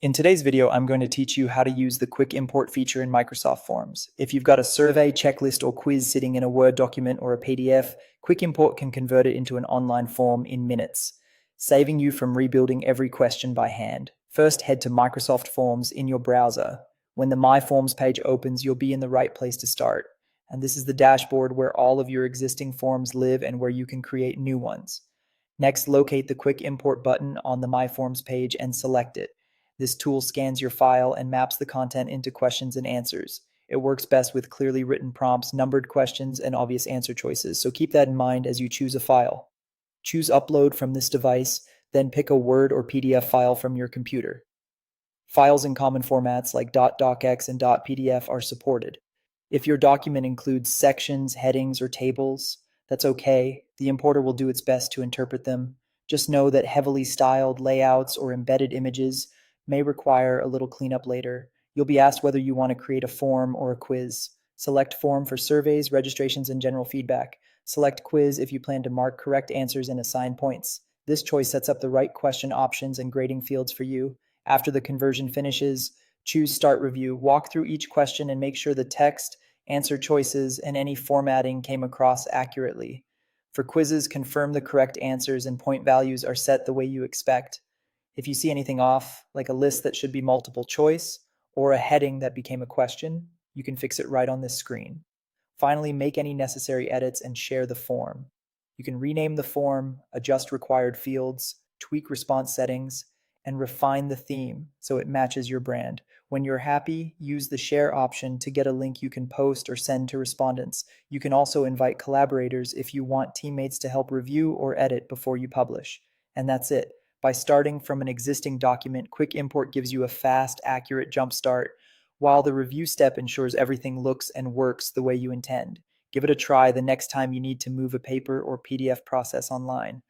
In today's video, I'm going to teach you how to use the quick import feature in Microsoft Forms. If you've got a survey, checklist, or quiz sitting in a Word document or a PDF, quick import can convert it into an online form in minutes, saving you from rebuilding every question by hand. First, head to Microsoft Forms in your browser. When the My Forms page opens, you'll be in the right place to start. And this is the dashboard where all of your existing forms live and where you can create new ones. Next, locate the Quick Import button on the My Forms page and select it. This tool scans your file and maps the content into questions and answers. It works best with clearly written prompts, numbered questions, and obvious answer choices, so keep that in mind as you choose a file. Choose Upload from this device, then pick a Word or PDF file from your computer. Files in common formats like .docx and .pdf are supported. If your document includes sections, headings, or tables, that's okay. The importer will do its best to interpret them. Just know that heavily styled layouts or embedded images may require a little cleanup later. You'll be asked whether you want to create a form or a quiz. Select Form for surveys, registrations, and general feedback. Select Quiz if you plan to mark correct answers and assign points. This choice sets up the right question options and grading fields for you. After the conversion finishes, choose Start Review. Walk through each question and make sure the text, answer choices, and any formatting came across accurately. For quizzes, confirm the correct answers and point values are set the way you expect. If you see anything off, like a list that should be multiple choice or a heading that became a question, you can fix it right on this screen. Finally, make any necessary edits and share the form. You can rename the form, adjust required fields, tweak response settings, and refine the theme so it matches your brand. When you're happy, use the share option to get a link you can post or send to respondents. You can also invite collaborators if you want teammates to help review or edit before you publish. And that's it. By starting from an existing document, Quick Import gives you a fast, accurate jumpstart, while the review step ensures everything looks and works the way you intend. Give it a try the next time you need to move a paper or PDF process online.